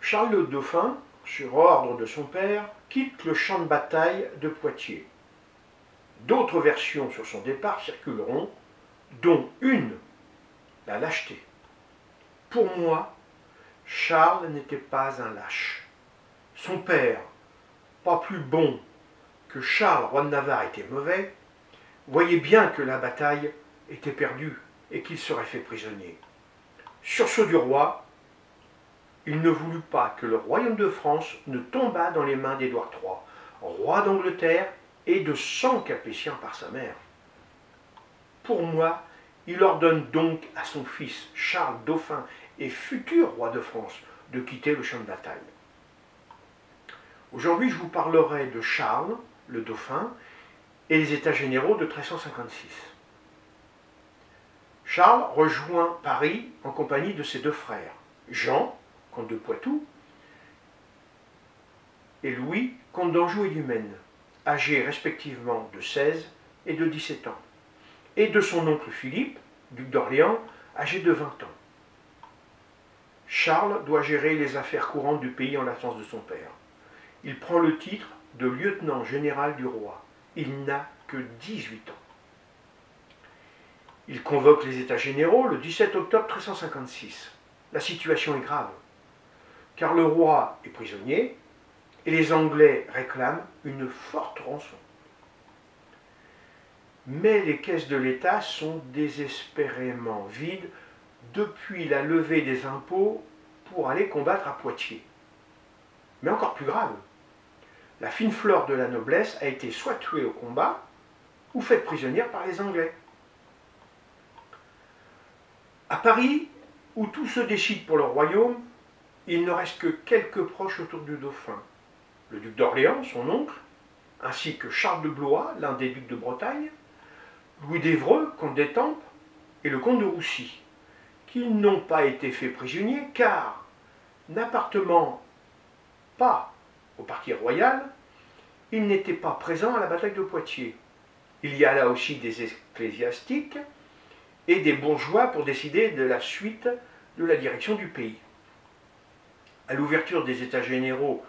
Charles le Dauphin, sur ordre de son père, quitte le champ de bataille de Poitiers. D'autres versions sur son départ circuleront, dont une, la lâcheté. Pour moi, Charles n'était pas un lâche. Son père, pas plus bon que Charles, roi de Navarre, était mauvais, voyait bien que la bataille était perdue et qu'il serait fait prisonnier. Sursaut du roi, il ne voulut pas que le royaume de France ne tombât dans les mains d'Édouard III, roi d'Angleterre et de 100 Capétiens par sa mère. Pour moi, il ordonne donc à son fils Charles Dauphin et futur roi de France de quitter le champ de bataille. Aujourd'hui, je vous parlerai de Charles, le Dauphin, et les États généraux de 1356. Charles rejoint Paris en compagnie de ses deux frères, Jean, comte de Poitou, et Louis, comte d'Anjou et du Maine, âgés respectivement de 16 et de 17 ans, et de son oncle Philippe, duc d'Orléans, âgé de 20 ans. Charles doit gérer les affaires courantes du pays en l'absence de son père. Il prend le titre de lieutenant général du roi. Il n'a que 18 ans. Il convoque les États généraux le 17 octobre 1356. La situation est grave, car le roi est prisonnier et les Anglais réclament une forte rançon. Mais les caisses de l'État sont désespérément vides depuis la levée des impôts pour aller combattre à Poitiers. Mais encore plus grave, la fine fleur de la noblesse a été soit tuée au combat ou faite prisonnière par les Anglais. À Paris, où tout se décide pour le royaume, il ne reste que quelques proches autour du dauphin. Le duc d'Orléans, son oncle, ainsi que Charles de Blois, l'un des ducs de Bretagne, Louis d'Évreux, comte d'Étampes, et le comte de Roussy, qui n'ont pas été faits prisonniers car, n'appartenant pas au parti royal, ils n'étaient pas présents à la bataille de Poitiers. Il y a là aussi des ecclésiastiques et des bourgeois pour décider de la suite de la direction du pays. À l'ouverture des États généraux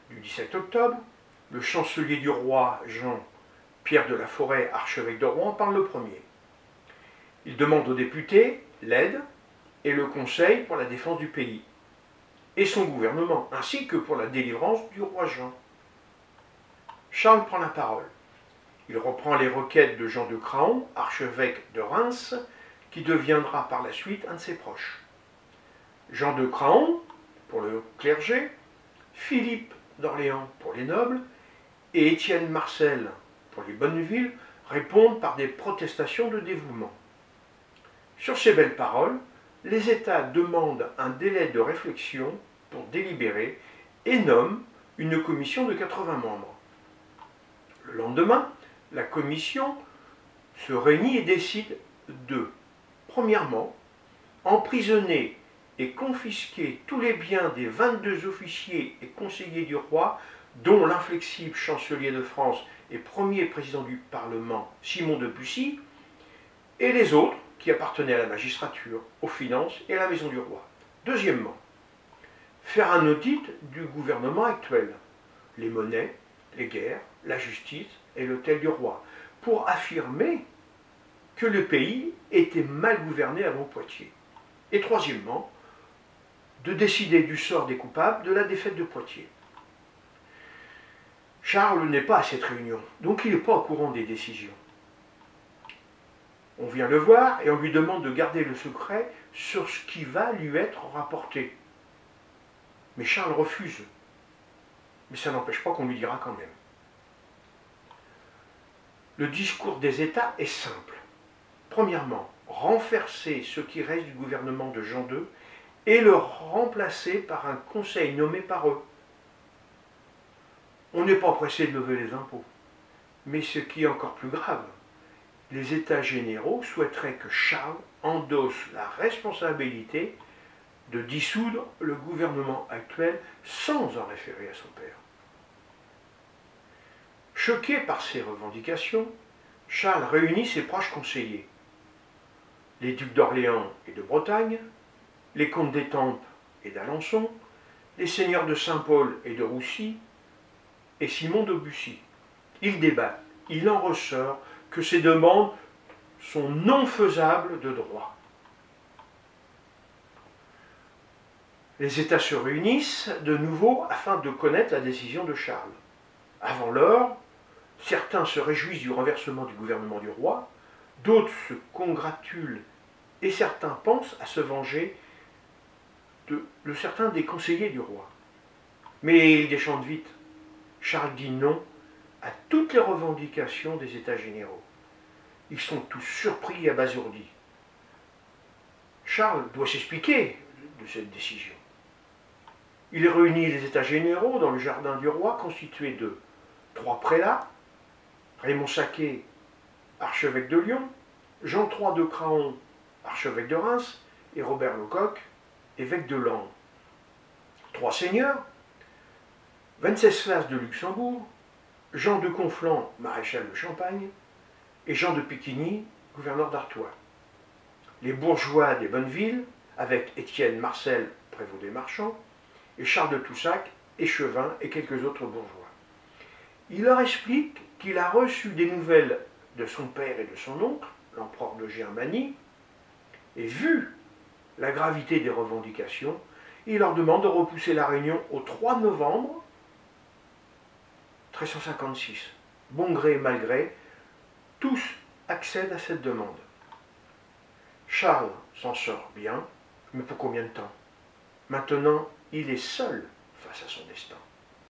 du 17 octobre, le chancelier du roi, Jean Pierre de la Forêt, archevêque de Rouen, parle le premier. Il demande aux députés l'aide et le conseil pour la défense du pays, et son gouvernement, ainsi que pour la délivrance du roi Jean. Charles prend la parole. Il reprend les requêtes de Jean de Craon, archevêque de Reims, qui deviendra par la suite un de ses proches. Jean de Craon, pour le clergé, Philippe d'Orléans pour les nobles, et Étienne Marcel pour les bonnes villes, répondent par des protestations de dévouement. Sur ces belles paroles, les États demandent un délai de réflexion pour délibérer et nomment une commission de 80 membres. Le lendemain, la commission se réunit et décide de, premièrement, emprisonner et confisquer tous les biens des 22 officiers et conseillers du roi, dont l'inflexible chancelier de France et premier président du Parlement, Simon de Bussy, et les autres qui appartenaient à la magistrature, aux finances et à la maison du roi. Deuxièmement, faire un audit du gouvernement actuel, les monnaies, les guerres, la justice et l'hôtel du roi, pour affirmer que le pays était mal gouverné avant Poitiers. Et troisièmement, de décider du sort des coupables de la défaite de Poitiers. Charles n'est pas à cette réunion, donc il n'est pas au courant des décisions. On vient le voir et on lui demande de garder le secret sur ce qui va lui être rapporté. Mais Charles refuse. Mais ça n'empêche pas qu'on lui dira quand même. Le discours des États est simple. Premièrement, renverser ce qui reste du gouvernement de Jean II et le remplacer par un conseil nommé par eux. On n'est pas pressé de lever les impôts. Mais ce qui est encore plus grave, les États généraux souhaiteraient que Charles endosse la responsabilité de dissoudre le gouvernement actuel sans en référer à son père. Choqué par ces revendications, Charles réunit ses proches conseillers, les ducs d'Orléans et de Bretagne, les comtes d'Étampes et d'Alençon, les seigneurs de Saint-Paul et de Roussy et Simon de Bussy. Ils débattent. Il en ressort que ces demandes sont non faisables de droit. Les États se réunissent de nouveau afin de connaître la décision de Charles. Avant l'heure, certains se réjouissent du renversement du gouvernement du roi, d'autres se congratulent et certains pensent à se venger de certains des conseillers du roi. Mais ils déchantent vite. Charles dit non à toutes les revendications des États généraux. Ils sont tous surpris et abasourdis. Charles doit s'expliquer de cette décision. Il réunit les États généraux dans le jardin du roi, constitué de 3 prélats, Raymond Sacquet, archevêque de Lyon, Jean III de Craon, archevêque de Reims, et Robert Lecoq, évêque de Laon. 3 seigneurs, Wenceslas de Luxembourg, Jean de Conflans, maréchal de Champagne, et Jean de Piquigny, gouverneur d'Artois. Les bourgeois des Bonnevilles, avec Étienne Marcel, prévôt des marchands, et Charles de Toussac, échevin, et quelques autres bourgeois. Il leur explique qu'il a reçu des nouvelles de son père et de son oncle, l'empereur de Germanie, et vu la gravité des revendications, il leur demande de repousser la réunion au 3 novembre 1356. Bon gré mal gré, tous accèdent à cette demande. Charles s'en sort bien, mais pour combien de temps? Maintenant, il est seul face à son destin.